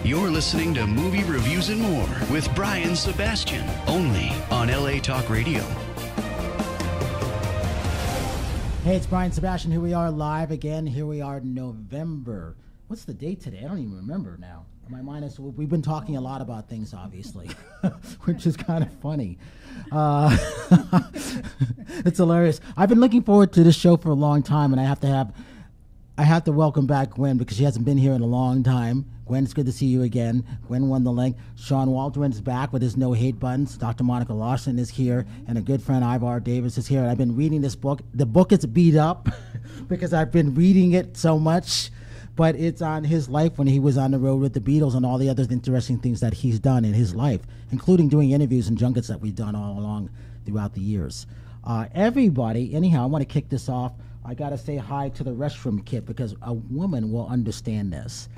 You're listening to Movie Reviews and More with Brian Sebastian, only on LA Talk Radio. Hey, it's Brian Sebastian. Here we are live again. Here we are in November. What's the date today? I don't even remember now. My mind is, we've been talking a lot about things, obviously, which is kind of funny. It's hilarious. I've been looking forward to this show for a long time, and I have to welcome back Gwenn because she hasn't been here in a long time. Gwenn, it's good to see you again. Gwenn won the link. Sean Waldron's back with his No Hate buttons. Dr. Monica Larson is here, and a good friend, Ivor Davis, is here. And I've been reading this book. The book is beat up because I've been reading it so much, but it's on his life when he was on the road with the Beatles and all the other interesting things that he's done in his life, including doing interviews and junkets that we've done all along throughout the years. Everybody, anyhow, I want to kick this off. I got to say hi to the restroom kit because a woman will understand this.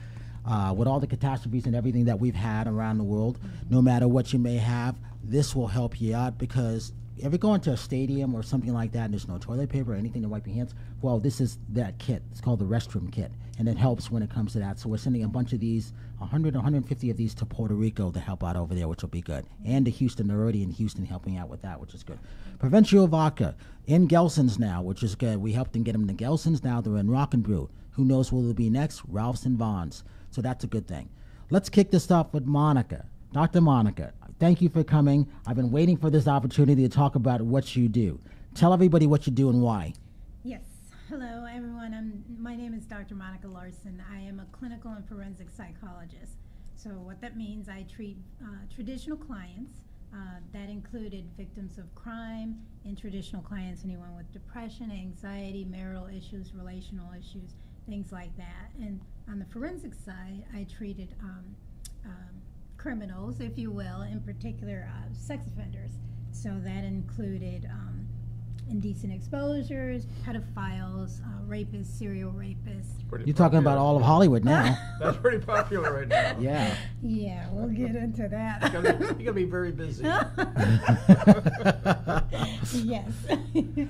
With all the catastrophes and everything that we've had around the world, no matter what you may have, this will help you out because if you go into a stadium or something like that and there's no toilet paper or anything to wipe your hands, well, this is that kit. It's called the restroom kit, and it helps when it comes to that. So we're sending a bunch of these, 100, 150 of these to Puerto Rico to help out over there, which will be good. And to Houston, they're already in Houston helping out with that, which is good. Provincial Vodka in Gelson's now, which is good. We helped them get them to Gelson's. Now they're in Rock and Brew. Who knows what will be next? Ralph's and Vaughn's. So that's a good thing. Let's kick this off with Monica. Dr. Monica, thank you for coming. I've been waiting for this opportunity to talk about what you do. Tell everybody what you do and why. Yes. Hello, everyone. My name is Dr. Monica Larson. I am a clinical and forensic psychologist. So what that means, I treat traditional clients. That included victims of crime and traditional clients, anyone with depression, anxiety, marital issues, relational issues, things like that. And on the forensic side, I treated criminals, if you will, in particular sex offenders. So that included indecent exposures, pedophiles, rapists, serial rapists. You're talking about all of Hollywood now. That's pretty popular right now. Yeah. Yeah, we'll get into that. You're gonna be very busy. Yes.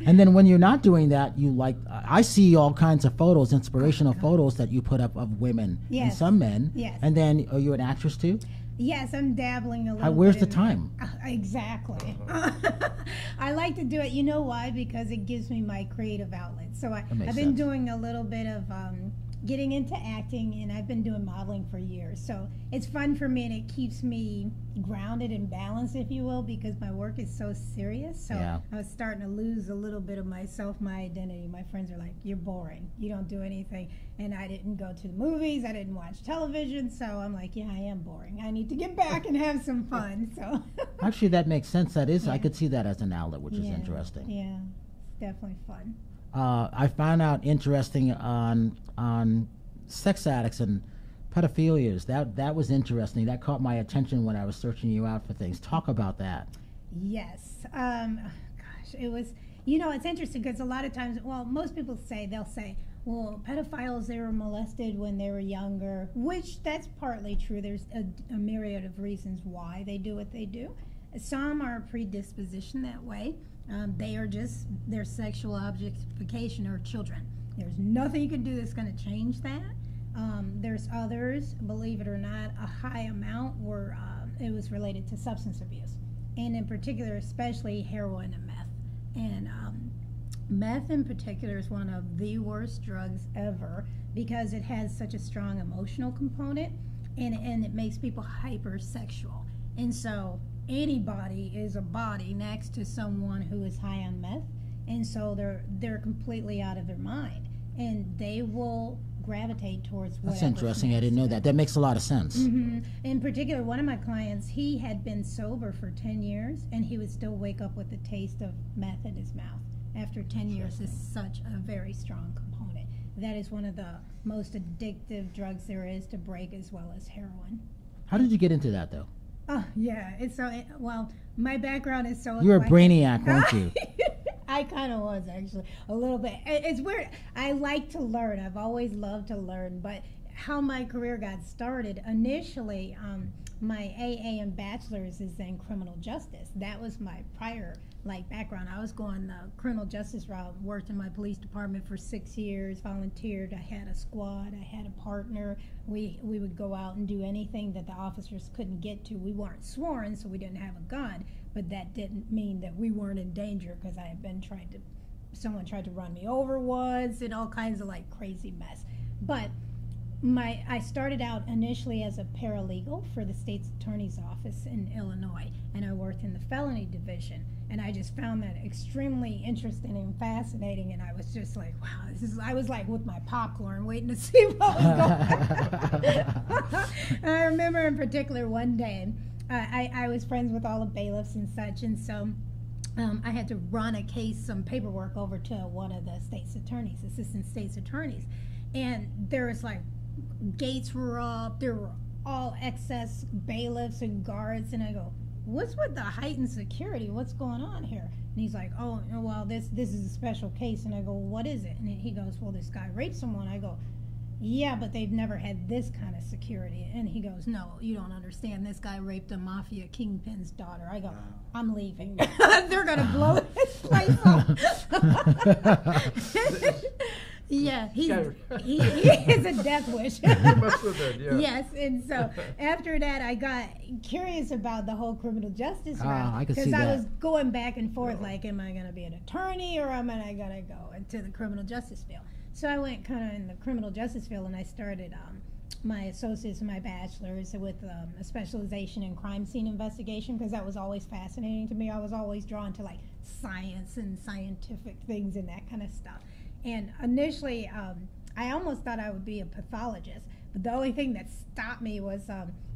And then when you're not doing that, you I see all kinds of photos, inspirational photos that you put up of women and some men. Yes. And then, are you an actress too? Yes, I'm dabbling a little Where's bit the time? Exactly. I like to do it. You know why? Because it gives me my creative outlet. So I've been doing a little bit of getting into acting, and I've been doing modeling for years. So it's fun for me, and it keeps me grounded and balanced, if you will, because my work is so serious. So I was starting to lose a little bit of myself, my identity. My friends are like, "You're boring. You don't do anything." And I didn't go to the movies. I didn't watch television. So I'm like, yeah, I am boring. I need to get back and have some fun. So actually, that makes sense. That is, I could see that as an outlet, which is interesting. Yeah, it's definitely fun. I found out interesting on sex addicts and pedophilias. That was interesting. That caught my attention when I was searching you out for things. Talk about that. Yes. Gosh, it was, it's interesting because a lot of times, well, most people they'll say, well, pedophiles, they were molested when they were younger, which that's partly true. There's a myriad of reasons why they do what they do. Some are predispositioned that way. They are just their sexual objectification or children. There's nothing you can do that's going to change that. There's others, believe it or not, a high amount where it was related to substance abuse. And in particular, especially heroin and meth. And meth in particular is one of the worst drugs ever because it has such a strong emotional component and it makes people hypersexual. And so anybody is a body next to someone who is high on meth, and so they're completely out of their mind, and they will gravitate towards whatever. That's interesting. I didn't know that. That makes a lot of sense. Mm-hmm. In particular, one of my clients, he had been sober for 10 years, and he would still wake up with the taste of meth in his mouth. After 10 years is such a very strong component. That is one of the most addictive drugs there is to break, as well as heroin. How did you get into that, though? Oh, yeah. It's so, well, my background is so... You're a brainiac, weren't you? I kind of was actually a little bit. It's weird. I like to learn. I've always loved to learn, but how my career got started initially, my AA and bachelor's is in criminal justice. That was my prior background. I was going the criminal justice route, worked in my police department for 6 years, volunteered. I had a squad, I had a partner. We would go out and do anything that the officers couldn't get to. We weren't sworn, so we didn't have a gun, but that didn't mean that we weren't in danger, because I had been someone tried to run me over once, and all kinds of crazy mess. But I started out initially as a paralegal for the state's attorney's office in Illinois, and I worked in the felony division, and I just found that extremely interesting and fascinating, and I was just like, wow, I was with my popcorn waiting to see what was going on. And I remember in particular one day, I was friends with all the bailiffs and such, and so I had to run a case, some paperwork over to one of the state's attorneys, assistant state's attorneys, and there was gates were up, there were all excess bailiffs and guards, and I go, what's with the heightened security? What's going on here? And he's like, oh, well, this is a special case. And I go, what is it? And he goes, well, this guy raped someone. I go, yeah, but they've never had this kind of security. And he goes, no, you don't understand. This guy raped a mafia kingpin's daughter. I go, I'm leaving. They're going to blow this place up. Yeah, he is a death wish. He must have been, yeah. Yes, and so after that, I got curious about the whole criminal justice route, because I was going back and forth, am I going to be an attorney, or am I going to go into the criminal justice field? So I went kind of in the criminal justice field, and I started my associates and my bachelor's with a specialization in crime scene investigation, because that was always fascinating to me. I was always drawn to science and scientific things and that kind of stuff. And initially, I almost thought I would be a pathologist, but the only thing that stopped me was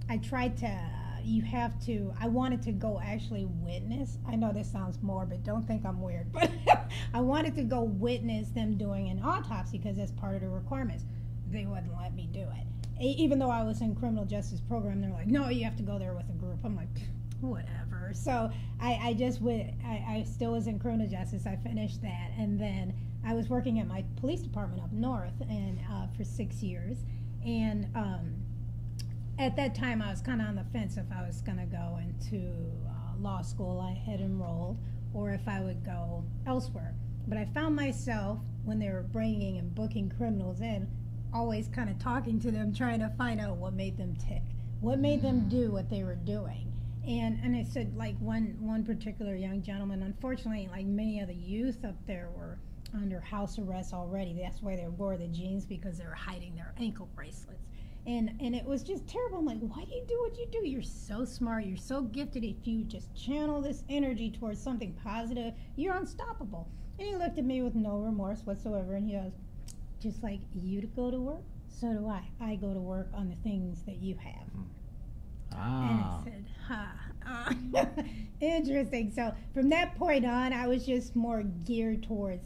I tried to, I wanted to go actually witness. I know this sounds morbid, don't think I'm weird, but I wanted to go witness them doing an autopsy, because that's part of the requirements. They wouldn't let me do it. Even though I was in criminal justice program, they're like, no, you have to go there with a group. I'm like, whatever. So I just went, I still was in criminal justice. I finished that, and then I was working at my police department up north and for 6 years, and at that time I was kind of on the fence if I was going to go into law school. I had enrolled, or if I would go elsewhere. But I found myself, when they were bringing and booking criminals in, always kind of talking to them, trying to find out what made them tick, what made them do what they were doing. And I said, one particular young gentleman, unfortunately, many of the youth up there were under house arrest already. That's why they wore the jeans, because they were hiding their ankle bracelets. And it was just terrible. I'm like, why do you do what you do? You're so smart. You're so gifted. If you just channel this energy towards something positive, you're unstoppable. And he looked at me with no remorse whatsoever, and he goes, just like you to go to work, so do I. I go to work on the things that you have. And I said, interesting. So from that point on, I was just more geared towards,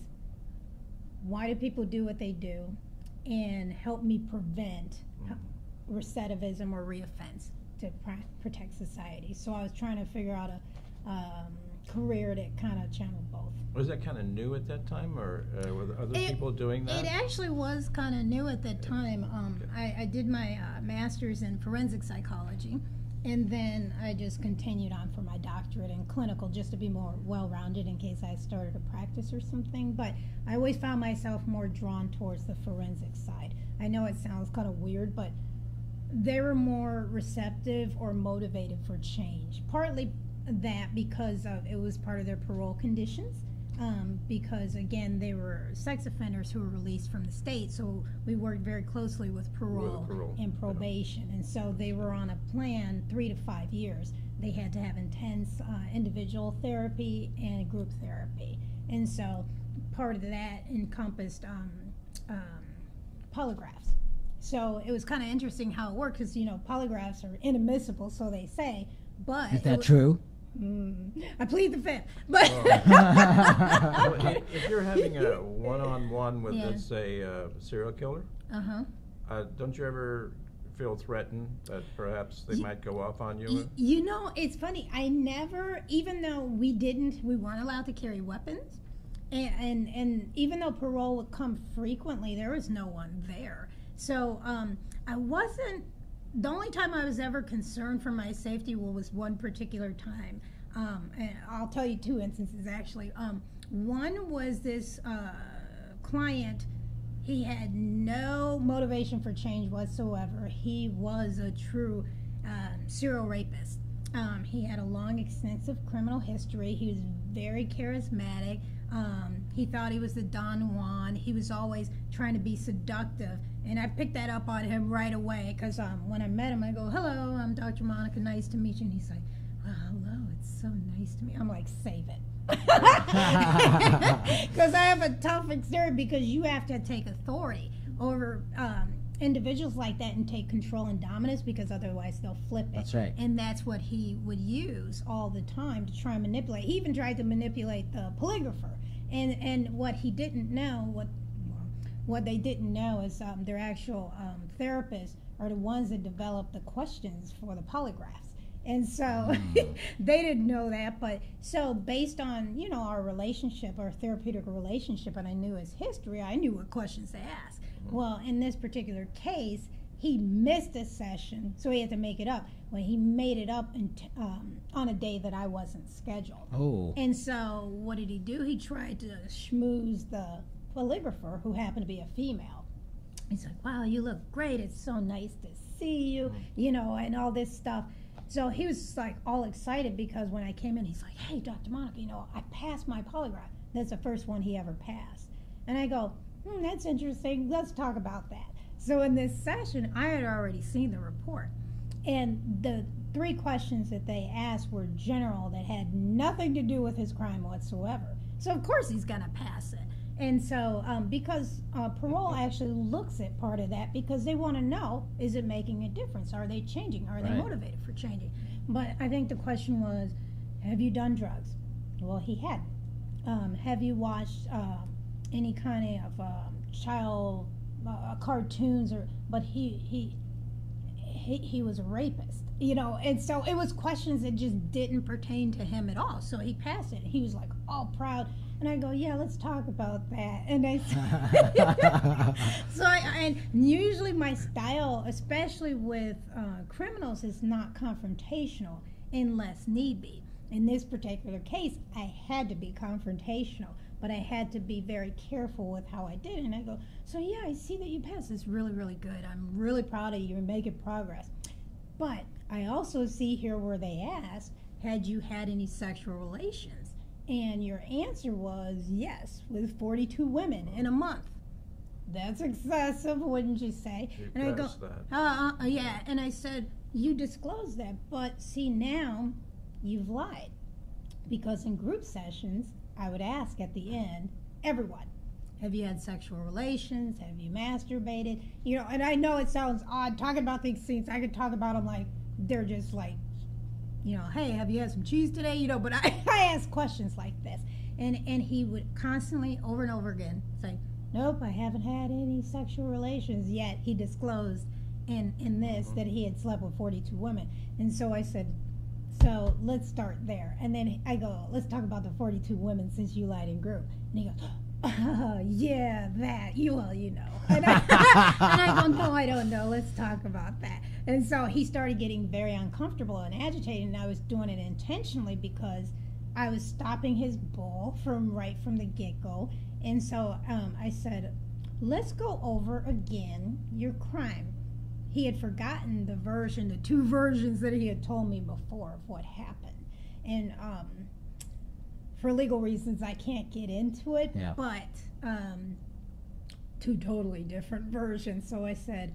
why do people do what they do, and help me prevent recidivism or reoffense to protect society. So I was trying to figure out a career that kind of channeled both. Was that kind of new at that time, or were other people doing that? It actually was kind of new at that time. I did my master's in forensic psychology, and then I just continued on for my doctorate in clinical, just to be more well-rounded in case I started a practice or something. But I always found myself more drawn towards the forensic side. I know it sounds kind of weird, but they were more receptive or motivated for change. Partly that because it was part of their parole conditions. Because again, they were sex offenders who were released from the state, so we worked very closely with parole and probation, and so they were on a plan 3 to 5 years. They had to have intense individual therapy and group therapy, and so part of that encompassed polygraphs. So it was kind of interesting how it worked, because polygraphs are inadmissible, so they say, but is that true? I plead the fifth. But if you're having a one-on-one with, let's say, a serial killer, don't you ever feel threatened that perhaps they might go off on you? It's funny. I never, even though we weren't allowed to carry weapons, And even though parole would come frequently, there was no one there. So I wasn't, the only time I was ever concerned for my safety was one particular time. And I'll tell you 2 instances actually. One was this client. He had no motivation for change whatsoever. He was a true serial rapist. He had a long, extensive criminal history. He was very charismatic. He thought he was the Don Juan. He was always trying to be seductive. And I picked that up on him right away because when I met him, I go, "Hello, I'm Dr. Monica. Nice to meet you." And he's like, "Well, hello. It's so nice to meet you." I'm like, "Save it." Because I have a tough exterior, because you have to take authority over individuals like that and take control and dominance, because otherwise they'll flip it. That's right. And that's what he would use all the time to try and manipulate. He even tried to manipulate the polygrapher. And what he didn't know, what they didn't know is their actual therapists are the ones that develop the questions for the polygraphs. And so they didn't know that, but so based on, you know, our relationship, our therapeutic relationship, and I knew his history, I knew what questions to ask. Well, in this particular case, he missed a session, so he had to make it up. Well, he made it up on a day that I wasn't scheduled. Oh. And so what did he do? He tried to schmooze the polygrapher, who happened to be a female. He's like, "Wow, you look great. It's so nice to see you," you know, and all this stuff. So he was like all excited because when I came in, he's like, "Hey, Dr. Monica, you know, I passed my polygraph." That's the first one he ever passed. And I go, "That's interesting. Let's talk about that." So in this session, I had already seen the report. And the 3 questions that they asked were general, that had nothing to do with his crime whatsoever. So of course he's going to pass it. And so because parole actually looks at part of that, because they want to know, is it making a difference? Are they changing? Are they motivated for changing? But I think the question was, have you done drugs? Well, he hadn't. Have you watched any kind of child cartoons? But he was a rapist, you know, and so it was questions that just didn't pertain to him at all. So he passed it. He was like all proud. And I go, "Yeah, let's talk about that." And I and usually my style, especially with criminals, is not confrontational unless need be. In this particular case, I had to be confrontational, but I had to be very careful with how I did it. And I go, "So yeah, I see that you passed. It's really, really good. I'm really proud of you. You're making progress." But I also see here where they asked, "Had you had any sexual relations?" And your answer was yes, with 42 women in a month. That's excessive, wouldn't you say? You and I go, that. Yeah. And I said, "You disclosed that, but see, now you've lied." Because in group sessions, I would ask at the end, everyone, have you had sexual relations? Have you masturbated? You know, and I know it sounds odd talking about these things. I could talk about them like they're just like, you know, "Hey, have you had some cheese today?" You know, but I ask questions like this. And he would constantly, over and over again, say, "Nope, I haven't had any sexual relations yet." He disclosed in this that he had slept with 42 women. And so I said, "So let's start there." And then I go, "Let's talk about the 42 women since you lied in group." And he goes, "Oh, yeah, that. You know." And I go, "No, I don't know. Let's talk about that." And so he started getting very uncomfortable and agitated, and I was doing it intentionally because I was stopping his bull right from the get-go. And so I said, "Let's go over again your crime." He had forgotten the 2 versions that he had told me before of what happened. And for legal reasons, I can't get into it, but 2 totally different versions. So I said,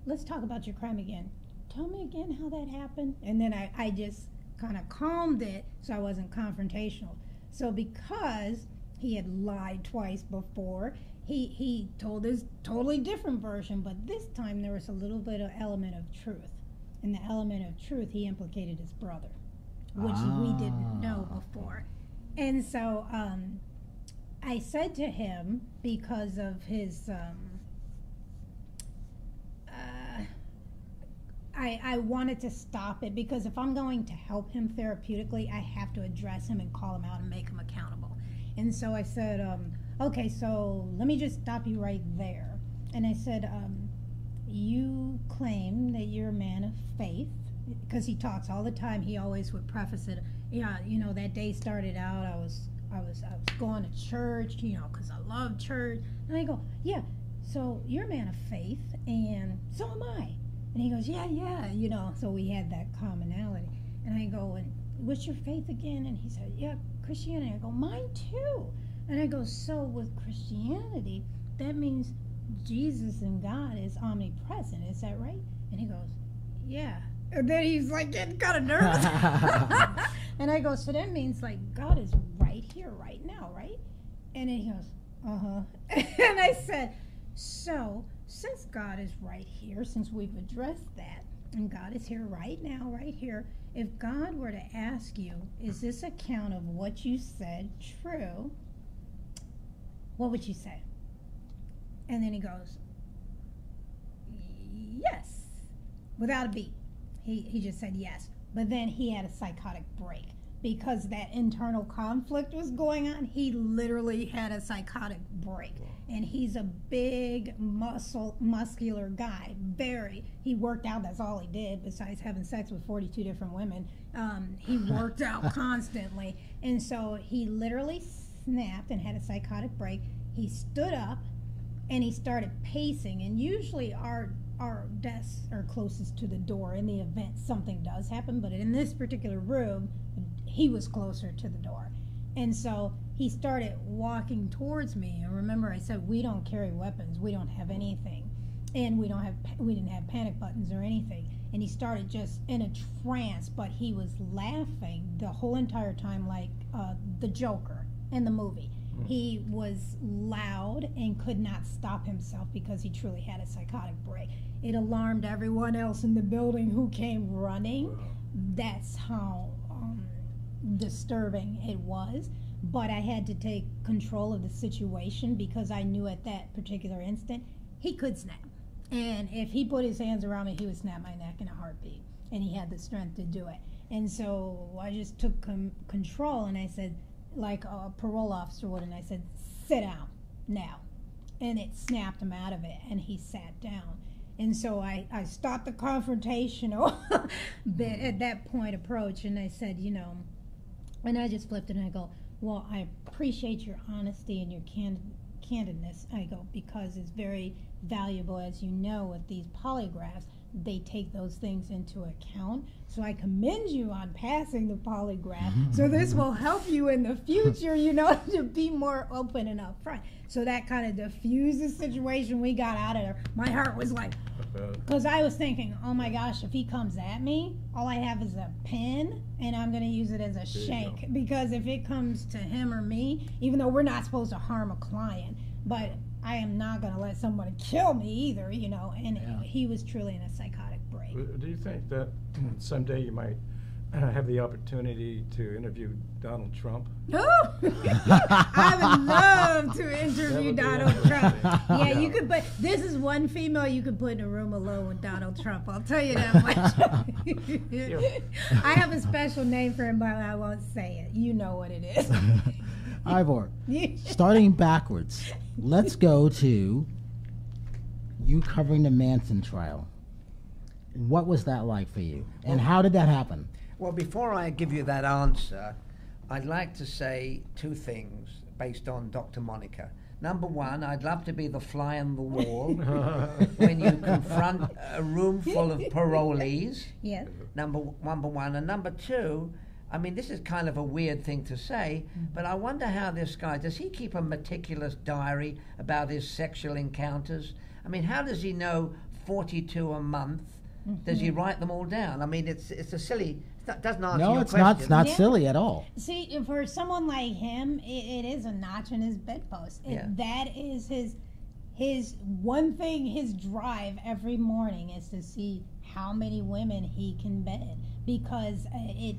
"Let's talk about your crime again. Tell me again how that happened." And then I just kind of calmed it so I wasn't confrontational. So because he had lied twice before, he told his totally different version, but this time there was a little bit of element of truth. And the element of truth, he implicated his brother, which we didn't know before. And so I said to him, because of his I wanted to stop it, because if I'm going to help him therapeutically, I have to address him and call him out and make him accountable. And so I said, okay, so let me just stop you right there. And I said, you claim that you're a man of faith, because he talks all the time. He always would preface it, yeah, you know, that day started out, I was going to church, you know, because I love church. And I go, yeah, so you're a man of faith, and so am I. And he goes, yeah, you know, so we had that commonality. And I go, and what's your faith again? And he said, yeah, Christianity. I go, mine too. And I go, so with Christianity, that means Jesus and God is omnipresent, is that right? And he goes, yeah. And then he's like getting kind of nervous. And I go, so that means like God is right here, right now, right? And then he goes, uh-huh. And I said, so since God is right here, since we've addressed that, and God is here right now, right here, if God were to ask you, is this account of what you said true, what would you say? And then he goes, yes, without a beat. He just said yes. But then he had a psychotic break because that internal conflict was going on. He literally had a psychotic break. And he's a big muscular guy, he worked out, that's all he did, besides having sex with 42 different women. He worked out constantly. And so he literally snapped and had a psychotic break. He stood up and he started pacing. And usually our desks are closest to the door in the event something does happen, but in this particular room, he was closer to the door. And so he started walking towards me. And remember, I said, we don't carry weapons, we don't have anything, and we didn't have panic buttons or anything. And he started just in a trance, but he was laughing the whole entire time, like the Joker in the movie. He was loud and could not stop himself because he truly had a psychotic break. It alarmed everyone else in the building who came running. That's how disturbing it was. But I had to take control of the situation because I knew at that particular instant he could snap. And if he put his hands around me, he would snap my neck in a heartbeat. And he had the strength to do it. And so I just took control, and I said, like a parole officer would, and I said, sit down now. And it snapped him out of it, and he sat down. And so I stopped the confrontational bit at that point approach, and I said, you know, and I just flipped it, and I go, well, I appreciate your honesty and your candidness, I go, because it's very valuable, as you know, with these polygraphs. They take those things into account. So I commend you on passing the polygraph. So this will help you in the future, you know, to be more open and upfront. So that kind of diffused the situation. We got out of there. My heart was like, because I was thinking, oh my gosh, if he comes at me, all I have is a pin, and I'm going to use it as a shank. Because if it comes to him or me, even though we're not supposed to harm a client, but I am not going to let someone kill me either, you know. And he was truly in a psychotic break. Do you think that someday you might have the opportunity to interview Donald Trump? Oh, I would love to interview Donald Trump. Yeah, you could put, this is one female you could put in a room alone with Donald Trump. I'll tell you that much. I have a special name for him, but I won't say it. You know what it is. Ivor, starting backwards, let's go to you covering the Manson trial. What was that like for you, and how did that happen? Well, before I give you that answer, I'd like to say two things based on Dr. Monica. Number one, I'd love to be the fly on the wall when you confront a room full of parolees. Yes. Number one. And number two, I mean, this is kind of a weird thing to say, but I wonder how this guy, does he keep a meticulous diary about his sexual encounters? I mean, how does he know 42 a month? Does he write them all down? I mean, it's a silly, it doesn't answer your question. No, it's not silly at all. See, for someone like him, it is a notch in his bedpost. That is his one thing, his drive every morning is to see how many women he can bed, because it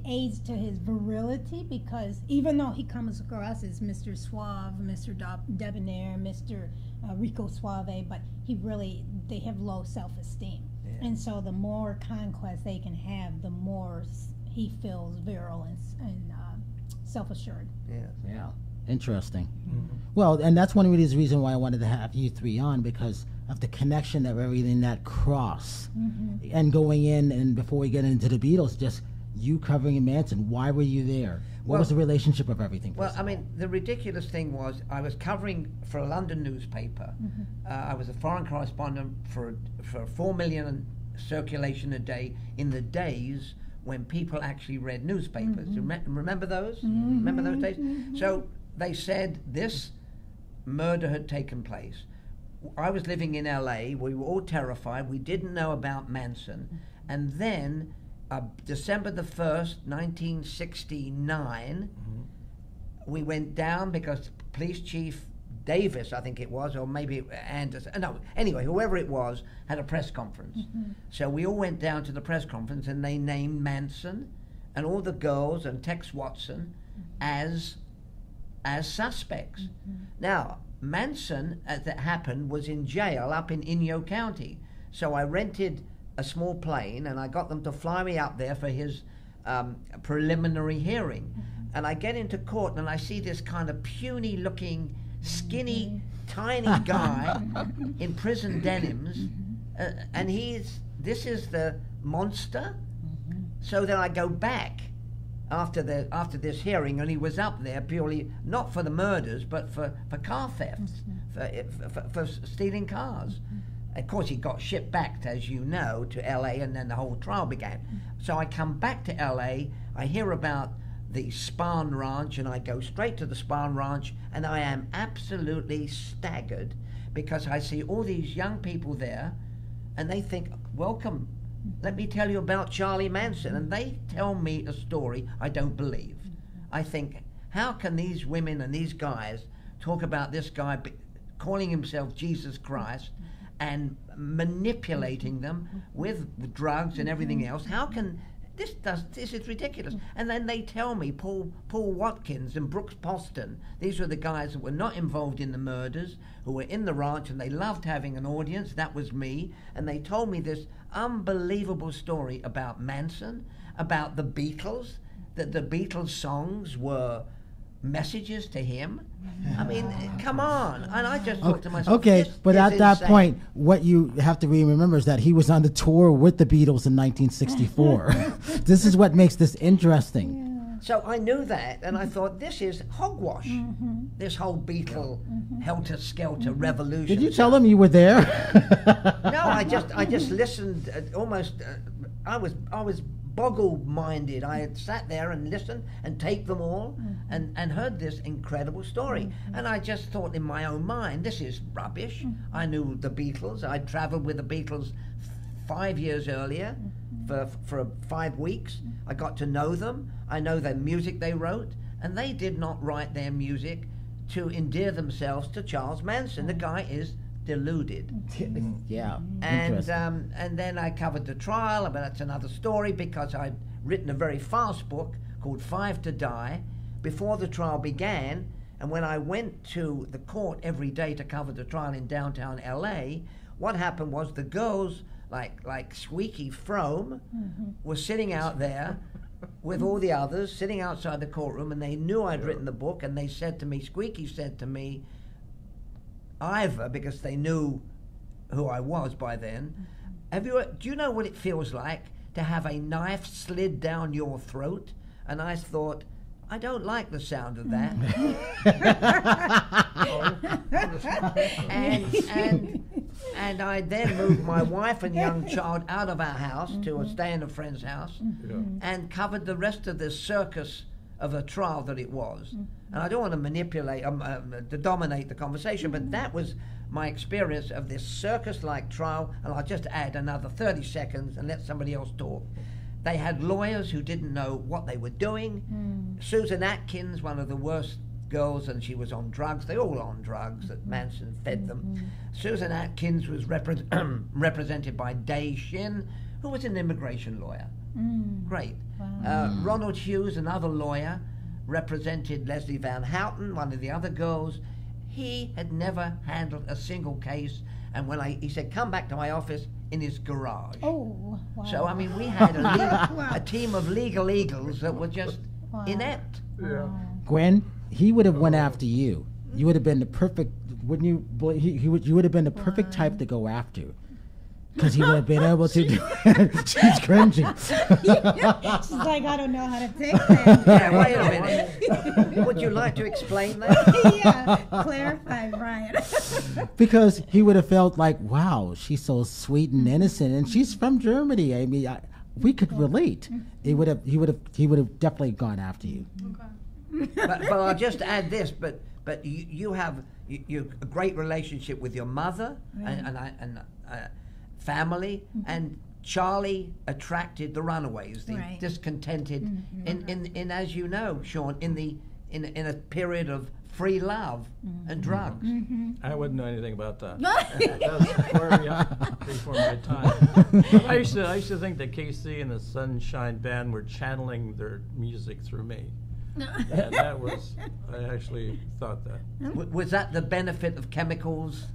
aids to his virility, because even though he comes across as Mr. Suave, Mr. Debonair, Mr. Rico Suave, but they have low self-esteem. Yeah. And so the more conquest they can have, the more he feels virile and self-assured. Yeah. Interesting. Well, and that's one of the reasons why I wanted to have you three on, because of the connection of everything that cross. And going in, and before we get into the Beatles, just you covering Manson. Why were you there? What was the relationship of everything? Well, I mean, the ridiculous thing was I was covering for a London newspaper. I was a foreign correspondent for 4 million circulation a day in the days when people actually read newspapers. Remember those? Remember those days? So they said this murder had taken place. I was living in LA. We were all terrified. We didn't know about Manson. And then December the 1st, 1969, we went down because Police Chief Davis, I think it was, or maybe Anderson, no, anyway, whoever it was, had a press conference. So we all went down to the press conference, and they named Manson and all the girls and Tex Watson as suspects. Now, Manson, as it happened, was in jail up in Inyo County. So I rented a small plane, and I got them to fly me up there for his preliminary hearing. And I get into court, and I see this kind of puny-looking, skinny, tiny guy in prison denims, and this is the monster. So then I go back after this hearing, and he was up there purely not for the murders, but for car thefts, for stealing cars. Of course, he got shipped back, as you know, to LA, and then the whole trial began. So I come back to LA, I hear about the Spahn Ranch, and I go straight to the Spahn Ranch, and I am absolutely staggered because I see all these young people there, and they think, welcome, let me tell you about Charlie Manson, and they tell me a story I don't believe. I think, how can these women and these guys talk about this guy calling himself Jesus Christ and manipulating them with drugs and everything else? How can this is ridiculous. And then they tell me Paul Watkins and Brooks Poston, these were the guys that were not involved in the murders, who were in the ranch, and they loved having an audience. That was me. And they told me this unbelievable story about Manson, about the Beatles, that the Beatles songs were messages to him. I mean, come on. And I just thought to myself, okay, but at that insane. point, what you have to remember is that he was on the tour with the Beatles in 1964. This is what makes this interesting. So I knew that, and I thought, this is hogwash. This whole Beatle helter-skelter revolution. Did you tell him you were there? No, I just listened. I was boggle-minded. I had sat there and listened and taped them all, and heard this incredible story. And I just thought in my own mind, this is rubbish. I knew the Beatles. I traveled with the Beatles 5 years earlier for 5 weeks. I got to know them. I know the music they wrote, and they did not write their music to endear themselves to Charles Manson. The guy is deluded. Yeah. And then I covered the trial, but that's another story, because I'd written a very fast book called 5 to Die before the trial began. And when I went to the court every day to cover the trial in downtown LA, what happened was the girls, like Squeaky Frome, were sitting out there with all the others, sitting outside the courtroom, and they knew I'd written the book, and they said to me, Squeaky said to me, Ivor, because they knew who I was by then, do you know what it feels like to have a knife slid down your throat? And I thought, I don't like the sound of that. and I then moved my wife and young child out of our house to stay in a friend's house, and covered the rest of this circus of a trial that it was. And I don't want to manipulate, to dominate the conversation, but that was my experience of this circus-like trial. And I'll just add another 30 seconds and let somebody else talk. They had lawyers who didn't know what they were doing. Susan Atkins, one of the worst girls, and she was on drugs. They all on drugs that Manson fed them. Susan Atkins was represented by Day Shin, who was an immigration lawyer. Great. Wow. Ronald Hughes, another lawyer, represented Leslie Van Houten, one of the other girls. He had never handled a single case, and when he said, come back to my office, in his garage. Oh, wow. So, I mean, we had a team of legal eagles that were just inept. Yeah. Gwen, he would have went after you. You would have been the perfect, wouldn't you? You would have been the perfect type to go after. Because he would have been able to do it. She's cringing. She's like, I don't know how to take that. Yeah, wait a minute. Would you like to explain that? Yeah, clarify, Brian. Because he would have felt like, wow, she's so sweet and innocent, and she's from Germany. I mean, we could relate. He would have definitely gone after you. Okay. But I'll just add this. But you have a great relationship with your mother and family, and Charlie attracted the runaways, the discontented, in as you know, Sean, in a period of free love and drugs. I wouldn't know anything about that. That's way before my time. I used to think that KC and the Sunshine Band were channeling their music through me. And that was, I actually thought that. Was that the benefit of chemicals?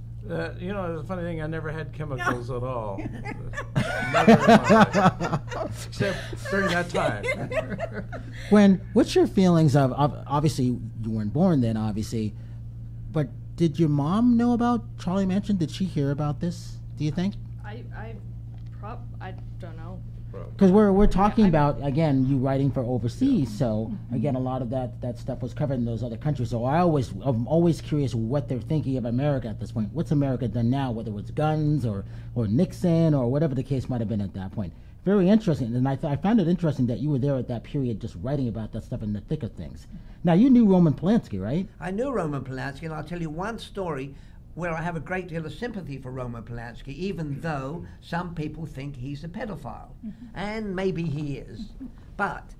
You know, the funny thing, I never had chemicals at all. Never in my life. Except during that time. Gwenn, what's your feelings of obviously, you weren't born then, obviously, but did your mom know about Charlie Manson? Did she hear about this, do you think? I don't know. Because we're talking about, again, you writing for overseas, so again, a lot of that stuff was covered in those other countries. So I'm always curious what they're thinking of America at this point. What's America done now, whether it was guns or Nixon or whatever the case might have been at that point? Very interesting, and I found it interesting that you were there at that period just writing about that stuff in the thick of things. Now, you knew Roman Polanski, right? I knew Roman Polanski, and I'll tell you one story where I have a great deal of sympathy for Roman Polanski, even though some people think he's a pedophile. And maybe he is. But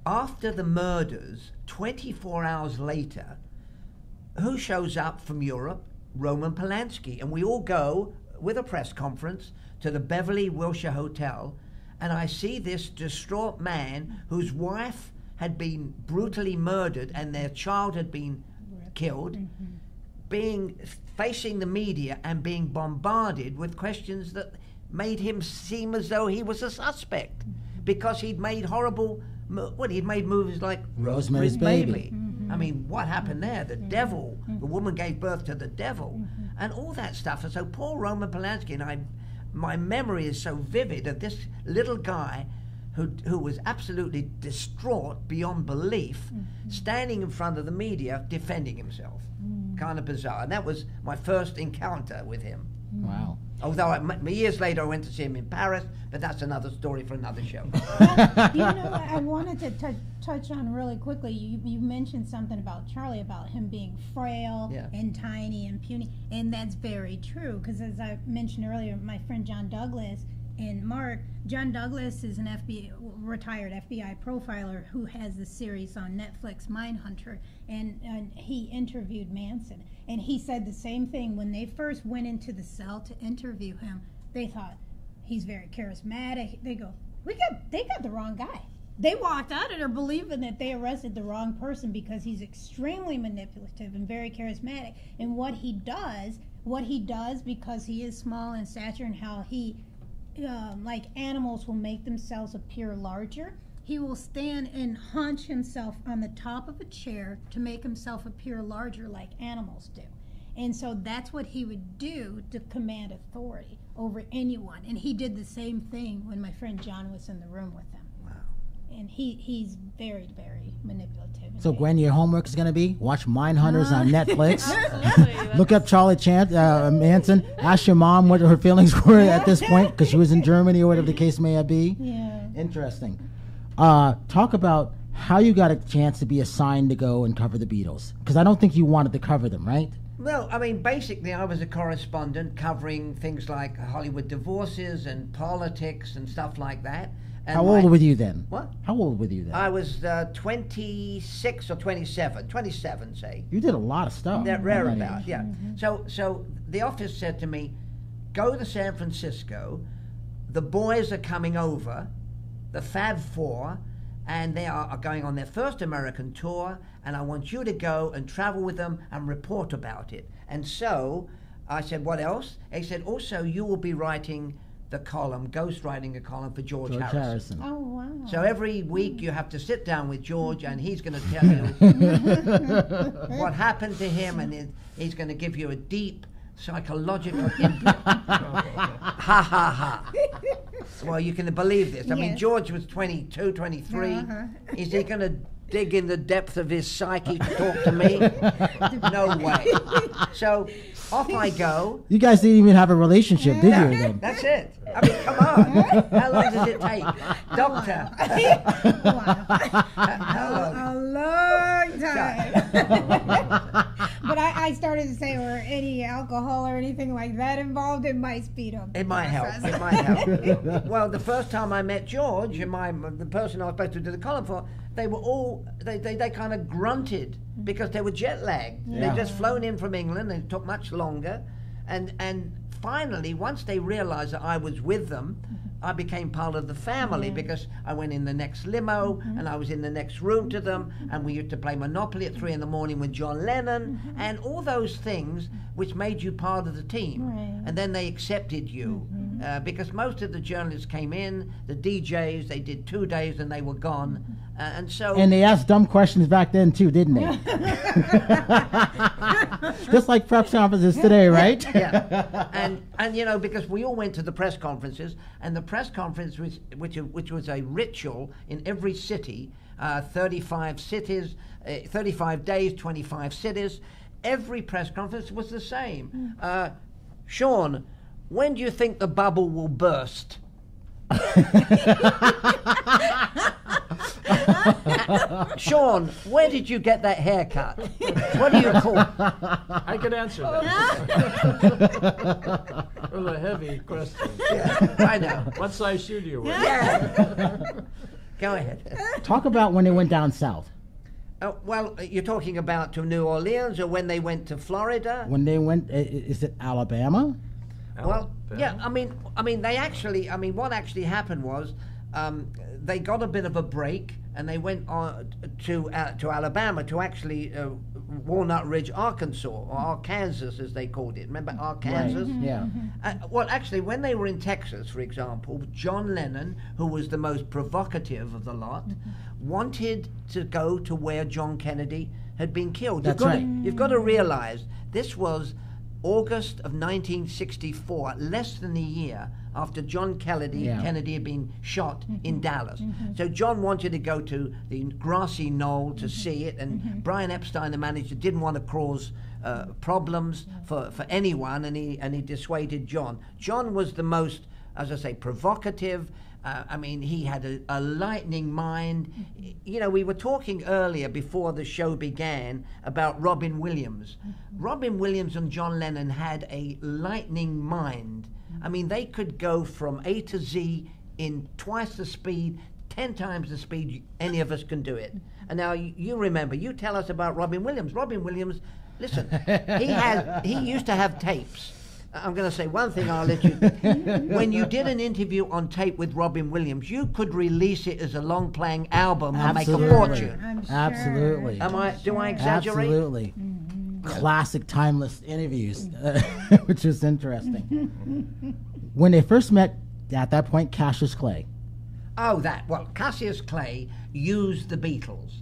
after the murders, 24 hours later, who shows up from Europe? Roman Polanski. And we all go, with a press conference, to the Beverly Wilshire Hotel, and I see this distraught man whose wife had been brutally murdered and their child had been killed, facing the media and being bombarded with questions that made him seem as though he was a suspect because he'd made he'd made movies like Rosemary's Baby. I mean, what happened there? The devil, the woman gave birth to the devil, and all that stuff. And so poor Roman Polanski, and my memory is so vivid of this little guy who was absolutely distraught beyond belief, standing in front of the media defending himself. Kind of bizarre. And that was my first encounter with him. Wow. Although years later I went to see him in Paris, but that's another story for another show. You know what I wanted to touch on really quickly. You mentioned something about Charlie, about him being frail and tiny and puny, and that's very true, because as I mentioned earlier, my friend John Douglas and Mark, John Douglas is an retired FBI profiler who has the series on Netflix, Mindhunter, and he interviewed Manson. And he said the same thing. When they first went into the cell to interview him, they thought, he's very charismatic. They go, they got the wrong guy. They walked out of there believing that they arrested the wrong person because he's extremely manipulative and very charismatic. And what he does because he is small in stature, and how he like animals will make themselves appear larger, he will stand and hunch himself on the top of a chair to make himself appear larger like animals do. And so that's what he would do to command authority over anyone. And he did the same thing when my friend John was in the room with him. Wow. And he's very, very manipulative. So, Gwenn, your homework is going to be watch Mindhunters on Netflix. Absolutely. Look up Charlie Manson. Ask your mom what her feelings were at this point, because she was in Germany or whatever the case may be. Yeah. Interesting. Talk about how you got a chance to be assigned to go and cover the Beatles, because I don't think you wanted to cover them, right? Well, I mean, basically, I was a correspondent covering things like Hollywood divorces and politics and stuff like that. And how old were you then? What? How old were you then? I was 26 or 27, say. You did a lot of stuff. That rare about, yeah. So the office said to me, go to San Francisco. The boys are coming over, the Fab Four, and they are going on their first American tour, and I want you to go and travel with them and report about it. And so I said, what else? They said, also, you will be writing the column, ghostwriting a column for George George Harrison. Harrison. Oh, wow. So every week you have to sit down with George, and he's going to tell you what happened to him, and he's going to give you a deep psychological impact. Ha ha ha. Well, you can believe this. I mean, Yes. George was 22, 23. Uh-huh. Is he going to dig in the depth of his psyche to talk to me? No way. So off I go. You guys didn't even have a relationship, did you? Then? That's it. I mean, come on. How long does it take? Doctor. Wow. How long? A long time. But I started to say, or any alcohol or anything like that involved, it might speed up. It might help. It might help. Well, the first time I met George, and the person I was supposed to do the column for, they were all they kind of grunted because they were jet lagged. Yeah. They'd just flown in from England, and it took much longer. And finally, once they realised that I was with them, I became part of the family because I went in the next limo and I was in the next room to them, and we used to play Monopoly at 3 a.m. with John Lennon and all those things which made you part of the team. Right. And then they accepted you because most of the journalists came in, the DJs, they did 2 days and they were gone. And so And they asked dumb questions back then too, didn't they? Just like press conferences today, right? yeah, and you know, because we all went to the press conferences, and the press conference which was a ritual in every city, 35 cities, 35 days, 25 cities. Every press conference was the same. Sean, when do you think the bubble will burst? Sean, where did you get that haircut? What do you call it? I could answer that. It was a heavy question. Yeah, I know. What size shoe do you wear? Yeah. Go ahead. Talk about when they went down south. Well, you're talking about to New Orleans, or when they went to Florida? When they went, is it Alabama? Well, yeah. I mean, they actually. I mean, what actually happened was, they got a bit of a break, and they went on to Alabama, to actually Walnut Ridge, Arkansas, or Arkansas as they called it. Remember Arkansas? Right. Yeah. Well, actually, when they were in Texas, for example, John Lennon, who was the most provocative of the lot, wanted to go to where John Kennedy had been killed. That's right. You've got to realize this was August of 1964, less than a year after John Kennedy had been shot in Dallas. So John wanted to go to the grassy knoll to see it, and Brian Epstein, the manager, didn't want to cause problems for anyone, and he dissuaded John. John was the most, as I say, provocative. I mean, he had a lightning mind. You know, we were talking earlier before the show began about Robin Williams. Robin Williams and John Lennon had a lightning mind. I mean, they could go from A to Z in twice the speed, 10 times the speed any of us can do it. And now you remember, you tell us about Robin Williams. Robin Williams, listen, he used to have tapes. I'm going to say one thing, I'll let you. When you did an interview on tape with Robin Williams, you could release it as a long-playing album and make a fortune. I'm sure. Absolutely. Do I exaggerate? Absolutely. Classic, timeless interviews, which is interesting. When they first met, at that point, Cassius Clay. Oh, well, Cassius Clay used the Beatles.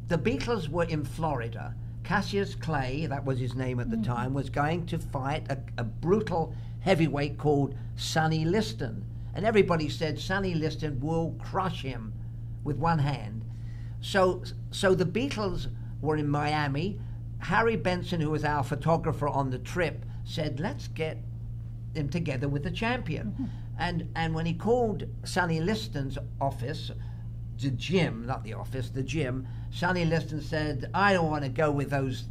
The Beatles were in Florida. Cassius Clay, that was his name at the time, was going to fight a brutal heavyweight called Sonny Liston. And everybody said Sonny Liston will crush him with one hand. So the Beatles were in Miami. Harry Benson, who was our photographer on the trip, said, let's get him together with the champion. And when he called Sonny Liston's office, the gym, not the office, the gym, Sonny Liston said, I don't want to go with those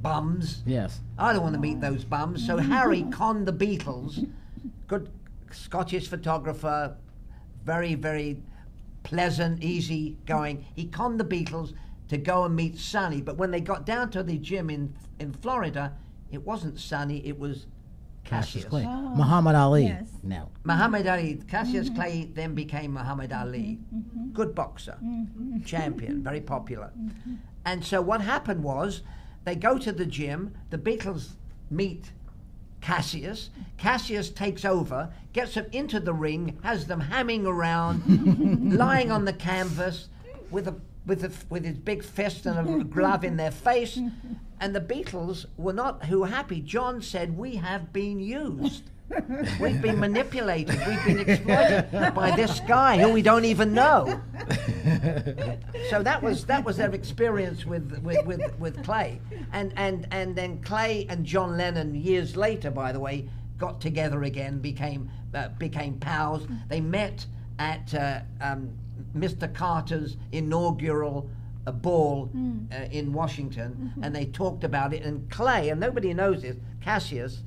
bums. Yes. I don't want to meet those bums. So Harry conned the Beatles, good Scottish photographer, very, very pleasant, easy going. He conned the Beatles to go and meet Sonny. But when they got down to the gym in Florida, it wasn't Sonny, it was Cassius. Clay. Oh. Muhammad Ali. Yes. No. Muhammad Ali. Cassius Clay then became Muhammad Ali. Good boxer, champion, very popular. And so what happened was, they go to the gym, the Beatles meet Cassius. Cassius takes over, gets them into the ring, has them hamming around, lying on the canvas with his big fist and a glove in their face. And the Beatles were not happy. John said, "We have been used. We've been manipulated. We've been exploited by this guy who we don't even know." So that was their experience with Clay, and then Clay and John Lennon years later, by the way, got together again, became pals. They met at Mr. Carter's inaugural ball in Washington, and they talked about it. And Clay, and nobody knows this, Cassius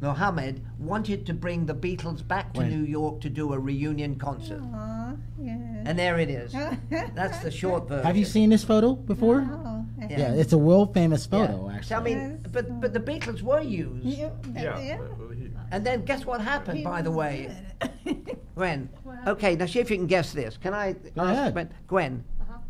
Mohammed wanted to bring the Beatles back to New York to do a reunion concert. Aw, yes. And there it is. That's the short version. Have you seen this photo before? No. Yeah, it's a world famous photo, So, actually. I mean, but the Beatles were used. Yeah. And then guess what happened, by the way? Gwenn. What happened? Okay, now see if you can guess this. Can I Go ask ahead. Gwenn?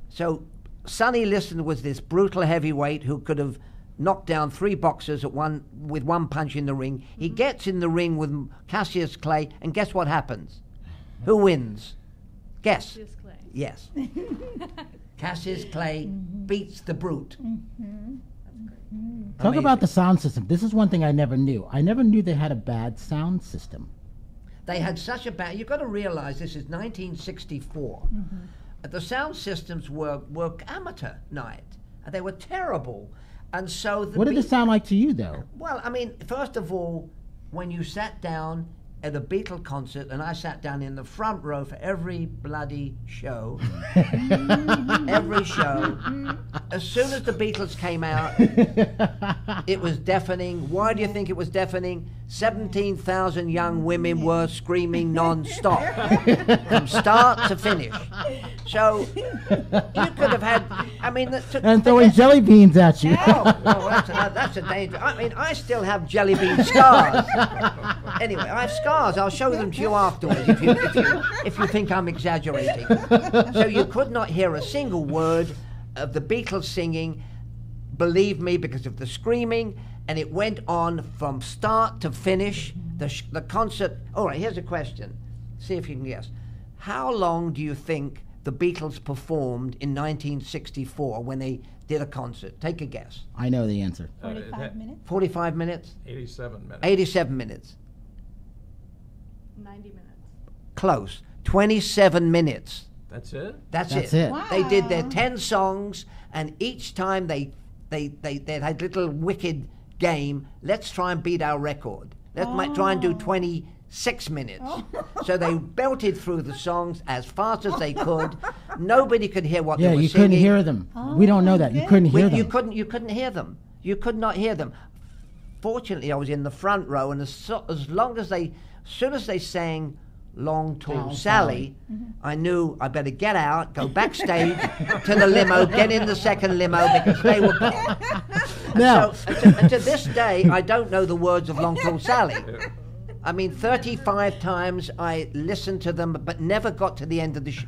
So Sonny Liston was this brutal heavyweight who could have knocked down 3 boxers with one punch in the ring. He gets in the ring with Cassius Clay, and guess what happens? Who wins? Guess. Cassius Clay. Yes. Cassius Clay beats the brute. Talk about the sound system. This is one thing I never knew. I never knew they had a bad sound system. They had such a bad... You've got to realize this is 1964. The sound systems were amateur night. They were terrible. And so... What did it sound like to you, though? Well, I mean, first of all, when you sat down at a Beatle concert, and I sat down in the front row for every bloody show, every show, as soon as the Beatles came out, it was deafening. Why do you think it was deafening? 17,000 young women were screaming non-stop, from start to finish. So, you could have had, I mean... And throwing jelly beans at you. Oh, well, that's a danger. I mean, I still have jelly bean scars. Anyway, I have scars. I'll show them to you afterwards if you think I'm exaggerating. So you could not hear a single word of the Beatles singing, believe me, because of the screaming, and it went on from start to finish. The concert... All right, here's a question. See if you can guess. How long do you think the Beatles performed in 1964 when they did a concert? Take a guess. I know the answer. 45 minutes? 45 minutes? 87 minutes. 87 minutes. 90 minutes. Close. 27 minutes. That's it? That's That's it. it. Wow. They did their 10 songs, and each time they had little wicked game. Let's try and beat our record. Let's try and do 26 minutes. So they belted through the songs as fast as they could. Nobody could hear what they were Yeah, you singing. couldn't hear them. We don't know that. You couldn't hear them. You couldn't hear them. You could not hear them. Fortunately, I was in the front row, and as soon as they sang Long Tall Tall Sally, I knew I better get out, go backstage to the limo, get in the second limo, because they were gone. Now, And to this day, I don't know the words of Long Tall Sally. I mean, 35 times I listened to them, but never got to the end of the song.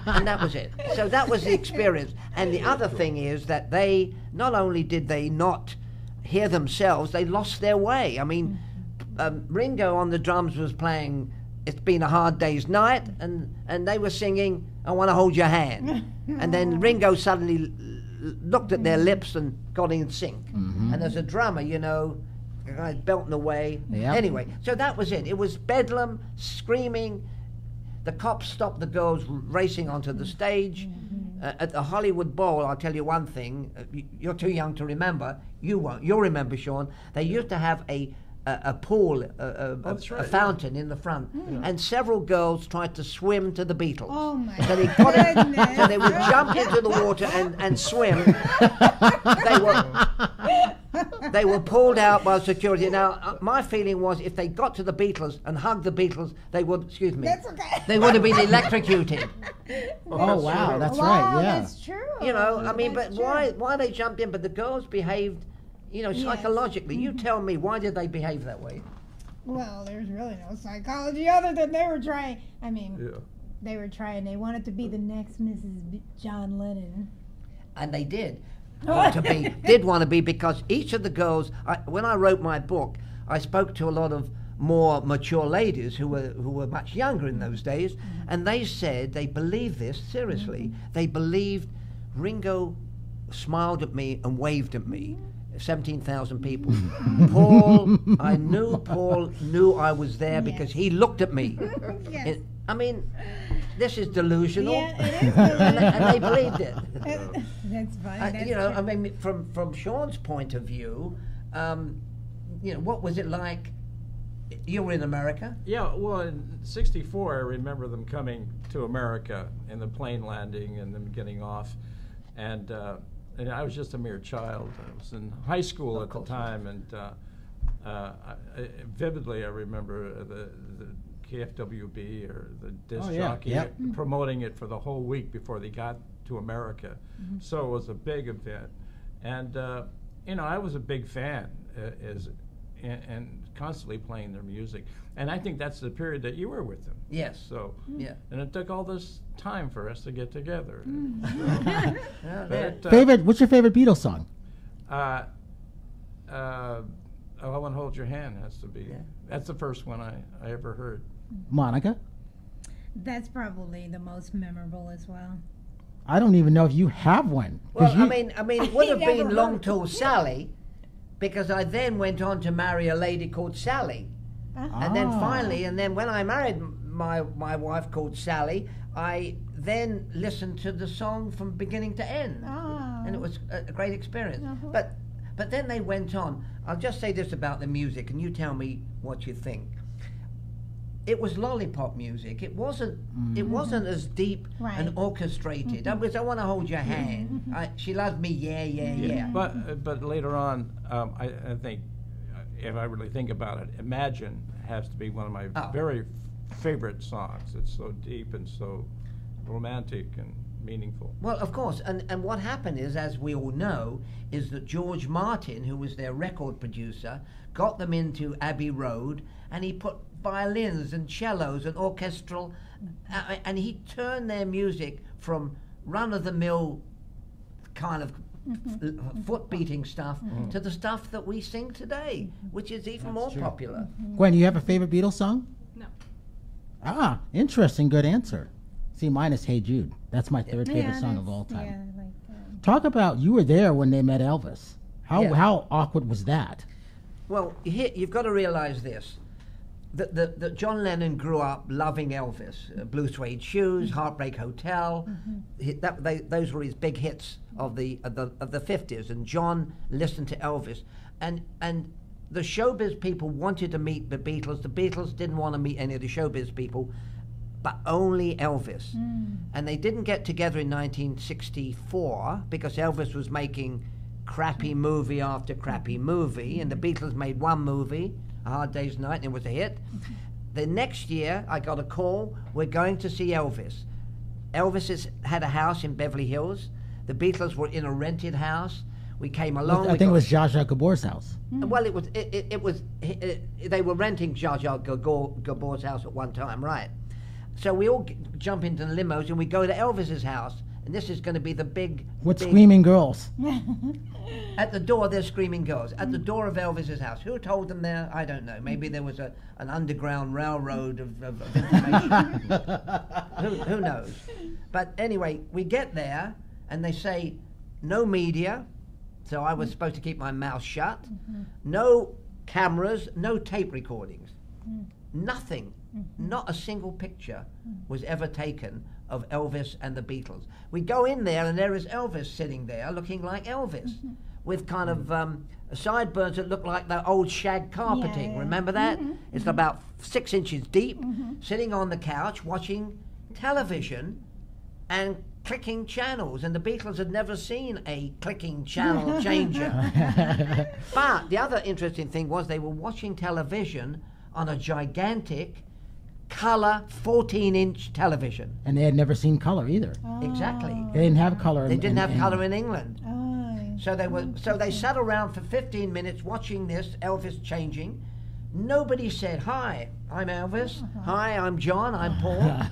And that was it. So that was the experience. And the other thing is that they, not only did they not hear themselves, they lost their way. I mean, Ringo on the drums was playing It's Been a Hard Day's Night, and they were singing I Want to Hold Your Hand. And then Ringo suddenly looked at their lips and got in sync. And as a drummer, you know, the guy's belting away. Yep. Anyway, so that was it. It was bedlam, screaming. The cops stopped the girls racing onto the stage. At the Hollywood Bowl, I'll tell you one thing. You're too young to remember. You won't. You'll remember, Sean. They used to have a pool, That's right, a fountain in the front, and several girls tried to swim to the Beatles. Oh my So they got it, goodness. so they would jump into the water and swim. They were pulled out by security. Now, my feeling was if they got to the Beatles and hugged the Beatles, they would, excuse me, That's okay. they would have been electrocuted. oh wow, that's Wow, right. Yeah. that's true. You know, I mean, That's but true. why they jumped in? But the girls behaved, you know, Yes. psychologically. You tell me, why did they behave that way? Well, there's really no psychology other than they were trying. I mean, Yeah. they were trying. They wanted to be the next Mrs. John Lennon. And they did. want to be, did want to be, because each of the girls, when I wrote my book, I spoke to a lot of more mature ladies who were much younger in those days, and they said they believed this seriously. They believed Ringo smiled at me and waved at me. 17,000 people. Paul, I knew Paul knew I was there because he looked at me. Yes. I mean, this is delusional. Yeah, it is delusional. and they believed it. That's funny. That's You know, true. I mean, from Sean's point of view, you know, what was it like? You were in America? Yeah, well, in '64, I remember them coming to America and the plane landing and them getting off. And I was just a mere child. I was in high school at the time, and vividly I remember the KFWB or the disc jockey promoting it for the whole week before they got to America. So it was a big event. And, you know, I was a big fan and constantly playing their music. And I think that's the period that you were with them. Yes. So, yeah. And it took all this time for us to get together. What's your favorite Beatles song? Oh, I Want to Hold Your Hand has to be. Yeah. That's the first one I ever heard. Monica? That's probably the most memorable as well. I don't even know if you have one. Well, I mean, it would have been Long Tall Sally, because I then went on to marry a lady called Sally. And then finally, when I married my wife called Sally, I then listened to the song from beginning to end. And it was a great experience. But then they went on. I'll just say this about the music, and you tell me what you think. It was lollipop music. It wasn't as deep and orchestrated. I Want to Hold Your Hand. She loves me, yeah. But later on, I think, if I really think about it, Imagine has to be one of my very favorite songs. It's so deep and so romantic and meaningful. Well, of course, and what happened is, as we all know, is that George Martin, who was their record producer, got them into Abbey Road, and he put violins and cellos and orchestral, and he turned their music from run-of-the-mill kind of foot-beating stuff to the stuff that we sing today, which is even more popular. Gwen, you have a favorite Beatles song? No. Interesting. Good answer. See, mine is Hey Jude. That's my third favorite song of all time. Yeah, like that. Talk about, you were there when they met Elvis. How awkward was that? Well, you've got to realize this. That John Lennon grew up loving Elvis. Blue Suede Shoes, Heartbreak Hotel. Those were his big hits of the 50s. And John listened to Elvis. And the showbiz people wanted to meet the Beatles. The Beatles didn't want to meet any of the showbiz people, but only Elvis. And they didn't get together in 1964 because Elvis was making crappy movie after crappy movie, and the Beatles made one movie, A Hard Day's Night, and it was a hit. The next year, I got a call, we're going to see Elvis. Elvis had a house in Beverly Hills. The Beatles were in a rented house. We came along. I think it was Zsa Zsa Gabor's house. Well, they were renting Zsa Zsa Gabor's house at one time, right? So we all jump into the limos and we go to Elvis's house, and this is going to be the big... With screaming girls. At the door, there's screaming girls. At the door of Elvis's house. Who told them there? I don't know. Maybe there was an underground railroad of information. Who knows? But anyway, we get there, and they say, no media. So I was supposed to keep my mouth shut. No cameras, no tape recordings. Nothing. Not a single picture was ever taken of Elvis and the Beatles. We go in there, and there is Elvis sitting there looking like Elvis, with kind of sideburns that look like the old shag carpeting. Remember that? It's about 6 inches deep, sitting on the couch watching television and clicking channels, and the Beatles had never seen a clicking channel changer. But the other interesting thing was they were watching television on a gigantic color 14-inch television. And they had never seen color either. Exactly. They didn't have color. They didn't have color in England. Oh. So they sat around for 15 minutes watching this Elvis changing. Nobody said, hi, I'm Elvis. Hi, I'm John, I'm Paul.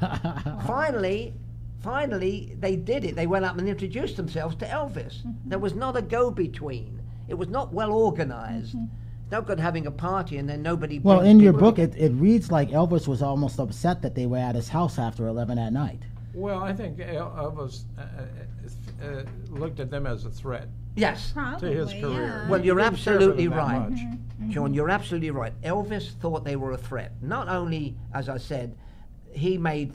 Finally, finally they did it. They went up and introduced themselves to Elvis. There was not a go-between. It was not well organized. It's no good having a party and then nobody. Well, in your book, it reads like Elvis was almost upset that they were at his house after 11 at night. Well, I think Elvis looked at them as a threat Yes. Probably, to his career. yeah. Well, He you're didn't care for absolutely them that right. much. John, you're absolutely right. Elvis thought they were a threat. Not only, as I said, he made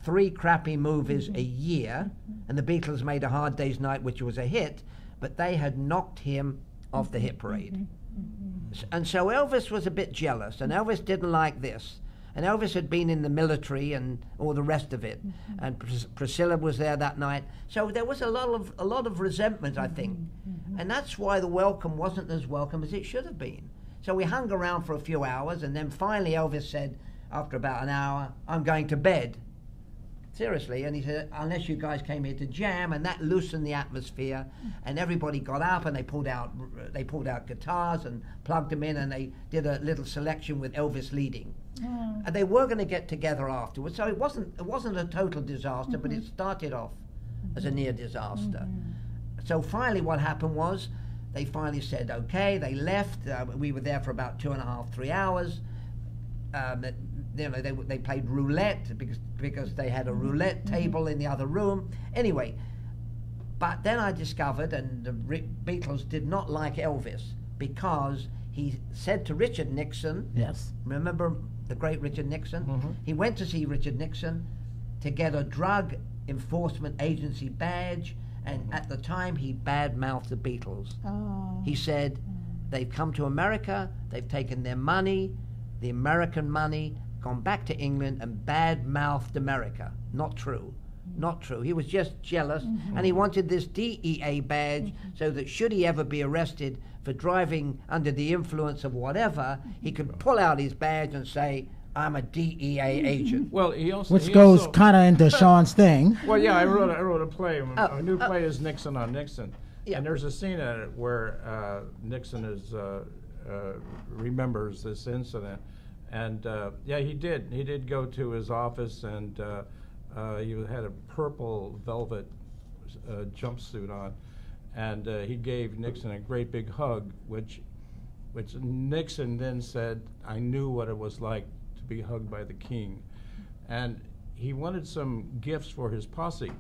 3 crappy movies a year, and the Beatles made A Hard Day's Night, which was a hit, but they had knocked him off the hit parade. And so Elvis was a bit jealous, and Elvis didn't like this. And Elvis had been in the military and all the rest of it, and Priscilla was there that night. So there was a lot of resentment, I think, and that's why the welcome wasn't as welcome as it should have been. So we hung around for a few hours, and then finally Elvis said, after about an hour, "I'm going to bed." Seriously, and he said, "Unless you guys came here to jam," and that loosened the atmosphere, and everybody got up and they pulled out guitars and plugged them in, and they did a little selection with Elvis leading. And they were going to get together afterwards, so it wasn't a total disaster, but it started off as a near disaster. So finally, what happened was they finally said, "Okay." They left. We were there for about 2.5, 3 hours. They played roulette because they had a roulette table in the other room. Anyway, but then I discovered, and the Beatles did not like Elvis because he said to Richard Nixon, Yes. remember the great Richard Nixon? He went to see Richard Nixon to get a drug enforcement agency badge, and at the time he bad-mouthed the Beatles. He said, "They've come to America, they've taken their money, the American money, gone back to England and bad-mouthed America." Not true. Not true. He was just jealous, and he wanted this DEA badge so that should he ever be arrested for driving under the influence of whatever, he could pull out his badge and say, "I'm a DEA agent." Well, he also Which goes kind of into Sean's thing. Well, yeah, I wrote a play. A new play is Nixon on Nixon, Yeah. and there's a scene in it where Nixon remembers this incident, and yeah, he did go to his office, and he had a purple velvet jumpsuit on, and he gave Nixon a great big hug, which Nixon then said, "I knew what it was like to be hugged by the king," and he wanted some gifts for his posse.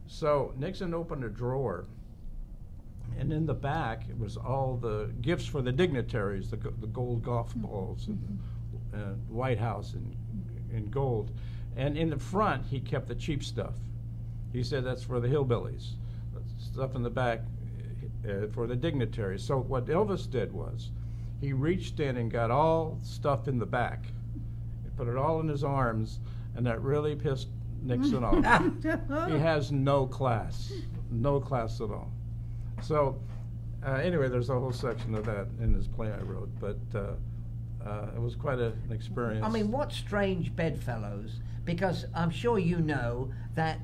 So Nixon opened a drawer, and in the back it was all the gifts for the dignitaries, the gold golf balls, and White House in gold. And in the front, he kept the cheap stuff. He said that's for the hillbillies. Stuff in the back for the dignitaries. So what Elvis did was he reached in and got all stuff in the back. He put it all in his arms, and that really pissed Nixon off. He has no class at all. So anyway, there's a whole section of that in this play I wrote, but it was quite an experience. I mean, what strange bedfellows, because I'm sure you know that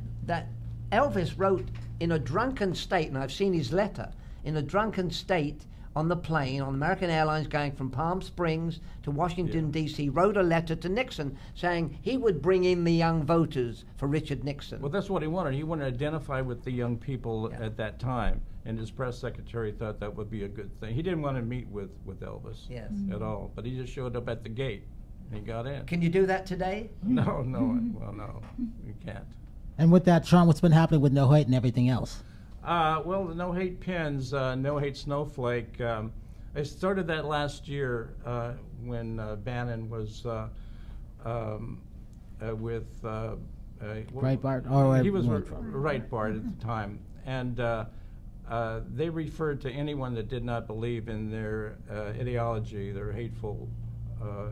Elvis wrote in a drunken state, and I've seen his letter, in a drunken state on the plane, on American Airlines going from Palm Springs to Washington, D.C., wrote a letter to Nixon saying he would bring in the young voters for Richard Nixon. Well, that's what he wanted. He wanted to identify with the young people at that time, and his press secretary thought that would be a good thing. He didn't want to meet with Elvis at all, but he just showed up at the gate, and he got in. Can you do that today? No, well, no, you can't. And with that, Sean, what's been happening with No Hate and everything else? Well, the No Hate Pins, No Hate Snowflake, I started that last year when Bannon was with Breitbart. He was Breitbart at the time, and they referred to anyone that did not believe in their ideology, their hateful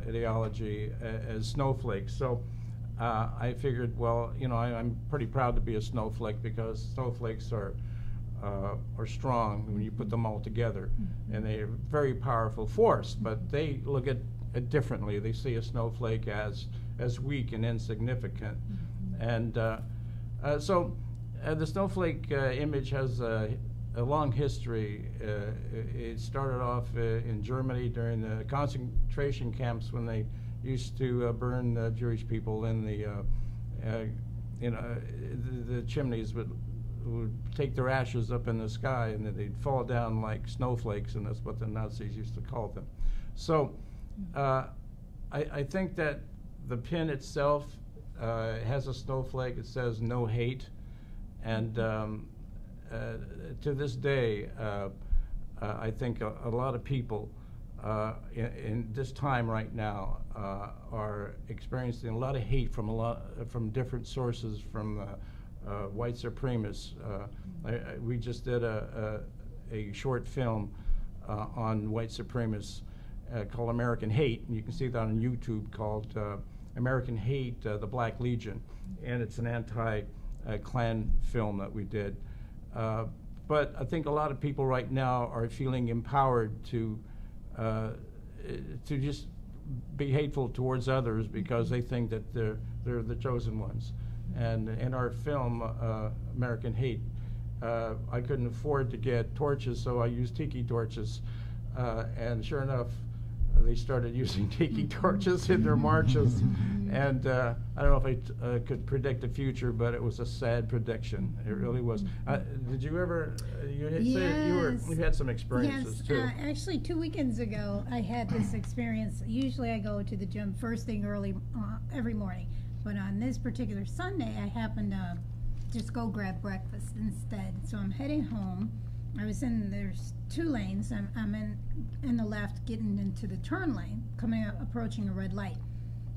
ideology, as snowflakes. So I figured, well, you know, I'm pretty proud to be a snowflake because snowflakes are strong when you put them all together, and they're a very powerful force. But they look at it differently. They see a snowflake as weak and insignificant, and so the snowflake image has a long history. It started off in Germany during the concentration camps when they used to burn Jewish people in the you know, the chimneys would take their ashes up in the sky, and then they'd fall down like snowflakes, and that's what the Nazis used to call them. So I think that the pin itself has a snowflake. It says "No Hate," and to this day, I think a lot of people in this time right now are experiencing a lot of hate from different sources, from white supremacists. We just did a short film on white supremacists called American Hate, and you can see that on YouTube, called American Hate, the Black Legion, and it's an anti-Klan film that we did. But I think a lot of people right now are feeling empowered to just be hateful towards others because they think that they're the chosen ones. And in our film, American Hate, I couldn't afford to get torches, so I used tiki torches. And sure enough, they started using tiki torches in their marches. And I don't know if I could predict the future, but it was a sad prediction. It really was. Did you ever, you had some experiences too. Actually, 2 weekends ago, I had this experience. Usually I go to the gym first thing early every morning. But on this particular Sunday, I happened to just go grab breakfast instead. So I'm heading home. I was there's 2 lanes. I'm in the left, getting into the turn lane, approaching a red light.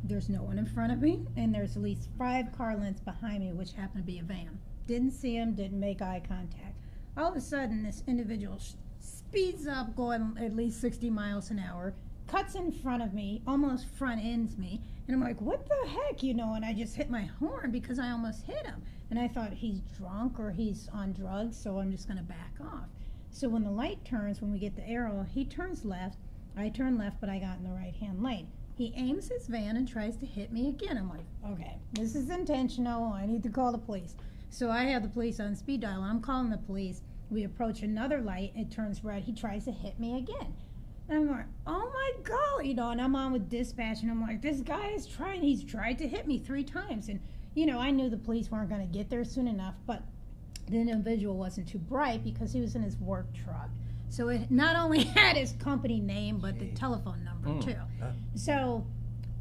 There's no one in front of me, and there's at least 5 car lengths behind me, which happened to be a van. Didn't see him, didn't make eye contact. All of a sudden, this individual speeds up, going at least 60 miles an hour, cuts in front of me, almost front ends me, and I'm like, what the heck, you know, and I just hit my horn because I almost hit him. And I thought he's drunk or he's on drugs, so I'm just going to back off. So when the light turns, when we get the arrow, he turns left. I turn left, but I got in the right-hand lane. He aims his van and tries to hit me again. I'm like, okay, this is intentional. I need to call the police. So I have the police on speed dial. I'm calling the police. We approach another light. It turns red. He tries to hit me again. And I'm like, oh my God, you know, and I'm on with dispatch, and I'm like, this guy is he's tried to hit me 3 times. And, you know, I knew the police weren't going to get there soon enough, but the individual wasn't too bright because he was in his work truck. So it not only had his company name, but the telephone number too. So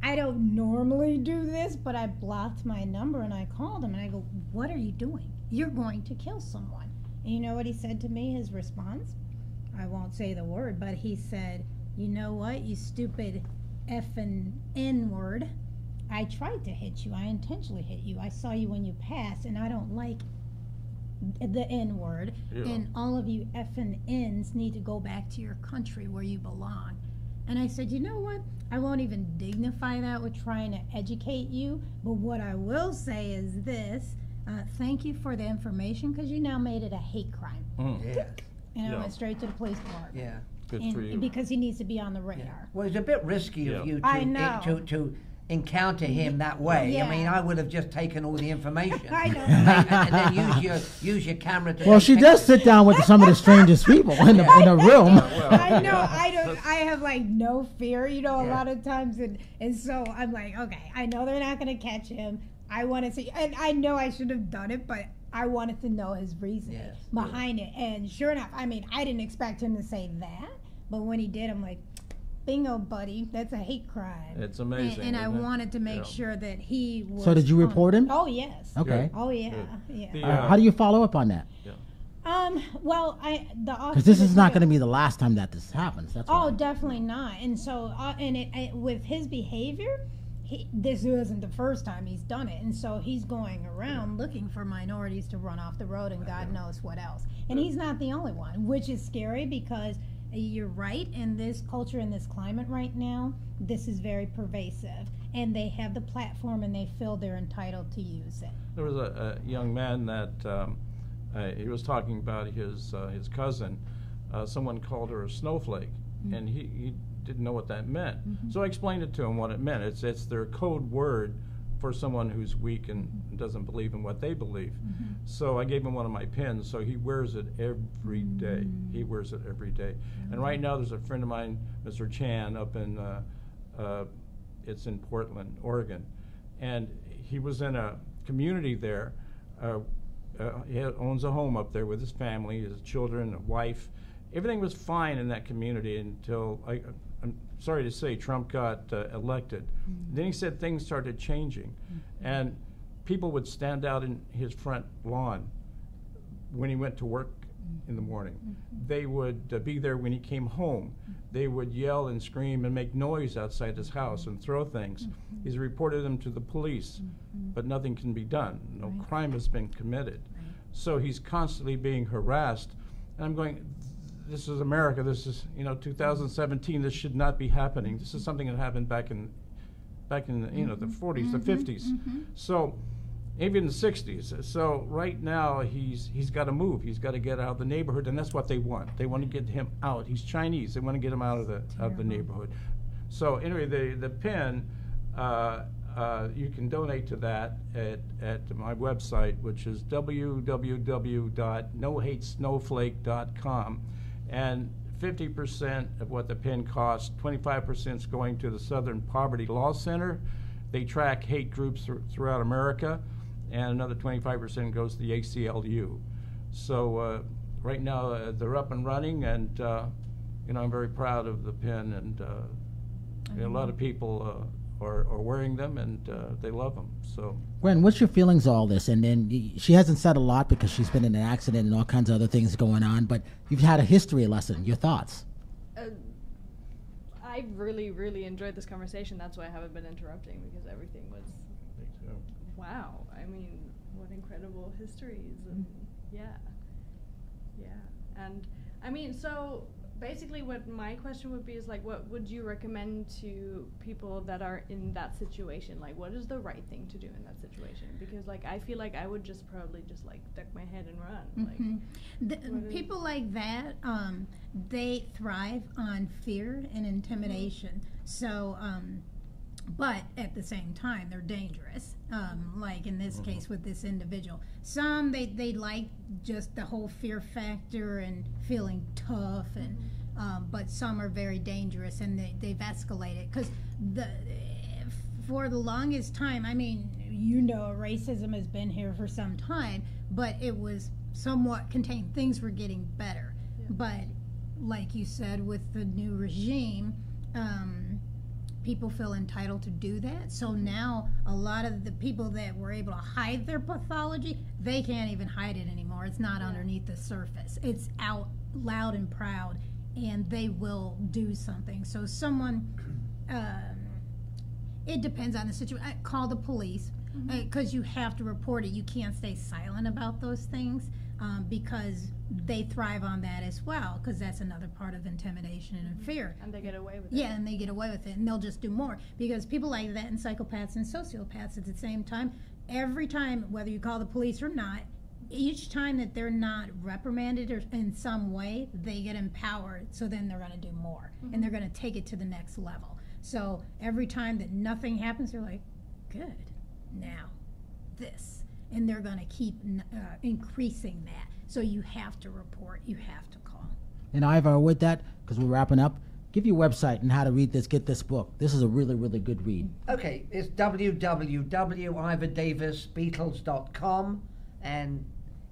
I don't normally do this, but I blocked my number and I called him and I go, what are you doing? You're going to kill someone. And you know what he said to me, his response? I won't say the word, but he said, you know what, you stupid effing N-word. I tried to hit you. I intentionally hit you. I saw you when you passed, and I don't like the N-word. Yeah. And all of you effing N's need to go back to your country where you belong. And I said, you know what? I won't even dignify that with trying to educate you, but what I will say is this. Thank you for the information, because you now made it a hate crime. Yeah. And I went straight to the police department. Yeah. Good for you. Because he needs to be on the radar. Yeah. Well, it's a bit risky of you I know. to encounter him that way. Yeah. I mean, I would have just taken all the information. I know. and then use your camera to. Well, she does sit down with some of the strangest people in a room. I know. I have like no fear, you know, a lot of times, and so I'm like, okay, I know they're not going to catch him. I want to see, and I know I should have done it, but I wanted to know his reasoning behind it. And sure enough, I mean, I didn't expect him to say that, but when he did, I'm like, bingo, buddy, that's a hate crime. It's amazing. And I wanted to make sure that he was. So did you report him? Oh, yes. Okay. Oh, yeah. Good. Yeah. How do you follow up on that? Yeah. Well, because this is not going to be the last time that this happens. That's definitely not. And so, with his behavior, this isn't the first time he's done it, and so he's going around looking for minorities to run off the road, and God knows what else. And he's not the only one, which is scary, because you're right, in this culture, in this climate right now, this is very pervasive, and they have the platform, and they feel they're entitled to use it. There was a young man that he was talking about his cousin. Someone called her a snowflake, and he didn't know what that meant. So I explained it to him what it meant. It's their code word for someone who's weak and doesn't believe in what they believe. So I gave him one of my pins, so he wears it every day. He wears it every day. And right now there's a friend of mine, Mr. Chan, up in, it's in Portland, Oregon. And he was in a community there. He owns a home up there with his family, his children, a wife. Everything was fine in that community until, I'm sorry to say, Trump got elected. Then he said things started changing. And people would stand out in his front lawn when he went to work in the morning. They would be there when he came home. They would yell and scream and make noise outside his house and throw things. He's reported them to the police, but nothing can be done. No crime has been committed. So he's constantly being harassed. And I'm going, this is America. This is, 2017. This should not be happening. This is something that happened back in the 40s, the 50s. So even the 60s. So right now he's got to move. He's got to get out of the neighborhood, and that's what they want. They want to get him out. He's Chinese. They want to get him out of the neighborhood. So anyway, the pin, you can donate to that at my website, which is www.nohatesnowflake.com, and 50% of what the pin costs, 25% is going to the Southern Poverty Law Center. They track hate groups throughout America, and another 25% goes to the ACLU. So right now they're up and running, and I'm very proud of the pin, and a lot of people are wearing them, and they love them. So, Gwenn, what's your feelings of all this? And then she hasn't said a lot because she's been in an accident and all kinds of other things going on, but you've had a history lesson. Your thoughts? I really, really enjoyed this conversation. That's why I haven't been interrupting, because everything was, wow. I mean, what incredible histories. And yeah. And I mean, so basically what my question would be is, like, what would you recommend to people that are in that situation? Like, what is the right thing to do in that situation? Because, like, I feel like I would just probably just, like, duck my head and run. Like, people like that, they thrive on fear and intimidation. So, but at the same time, they're dangerous. Like in this case with this individual. Some, they like just the whole fear factor and feeling tough, and but some are very dangerous, and they've escalated. Because for the longest time, I mean, racism has been here for some time, but it was somewhat contained. Things were getting better. But like you said, with the new regime, people feel entitled to do that. So now a lot of the people that were able to hide their pathology, they can't even hide it anymore. It's not underneath the surface. It's out loud and proud, and they will do something. So someone, it depends on the situation. Call the police, because you have to report it. You can't stay silent about those things, because they thrive on that as well, because that's another part of intimidation and fear. And they get away with it. Yeah, and they get away with it, and they'll just do more. Because people like that, and psychopaths and sociopaths at the same time, every time, whether you call the police or not, each time that they're not reprimanded or in some way, they get empowered, so then they're going to do more. And they're going to take it to the next level. So every time that nothing happens, they're like, good, now this. And they're going to keep increasing that. So you have to report, you have to call. And Ivor, with that, because we're wrapping up, give your website and how to read this, get this book. This is a really, really good read. Okay, it's www.ivordavisbeatles.com, and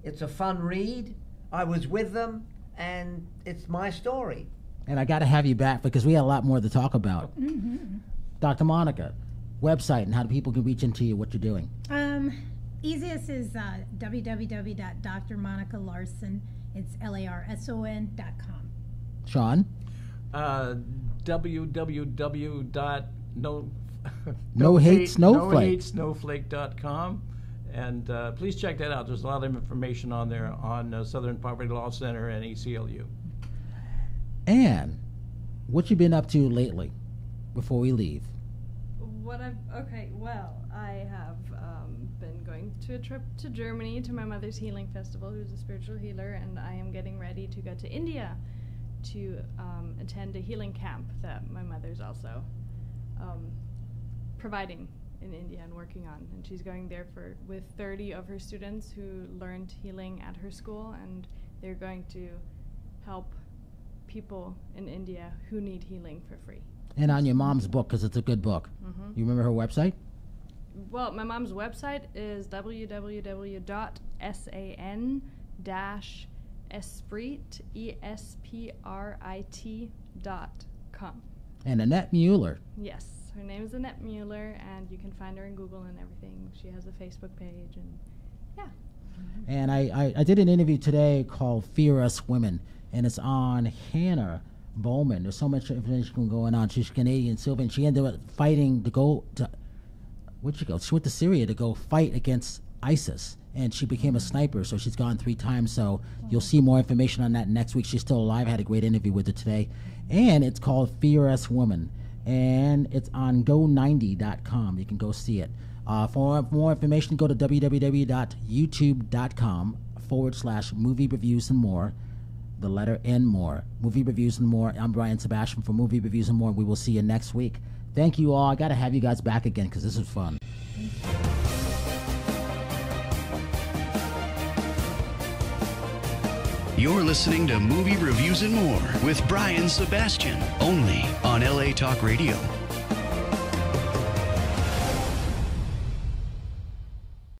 it's a fun read. I was with them, and it's my story. And I got to have you back because we had a lot more to talk about. Dr. Monica, website and how do people can reach into you, what you're doing? Easiest is www.drmonicalarson. It's LARSON.com. Sean? www.nohatesnowflake.com. And please check that out. There's a lot of information on there on Southern Poverty Law Center and ACLU. And what you been up to lately before we leave? I have been going to a trip to Germany to my mother's healing festival, who's a spiritual healer, and I am getting ready to go to India to attend a healing camp that my mother's also providing in India and working on. And she's going there with 30 of her students who learned healing at her school, and they're going to help people in India who need healing for free. And on your mom's book, because it's a good book. You remember her website? well, my mom's website is www.san-esprit.com. And Annette Mueller. Yes, her name is Annette Mueller, and you can find her in Google and everything. She has a Facebook page, and yeah. And I did an interview today called Fear Us Women, and it's on Hannah Bowman. There's so much information going on. She's Canadian, Sylvan. She ended up fighting to go to, where'd she go? She went to Syria to go fight against ISIS, and she became a sniper, so she's gone 3 times. So you'll see more information on that next week. She's still alive. I had a great interview with her today. And it's called Fear Us Woman, and it's on go90.com. You can go see it. For more information, go to www.youtube.com/movie reviews and more. The letter N more. Movie Reviews and More. I'm Brian Sebastian for Movie Reviews and More. We will see you next week. Thank you all. I got to have you guys back again because this was fun. You're listening to Movie Reviews and More with Brian Sebastian, only on LA Talk Radio.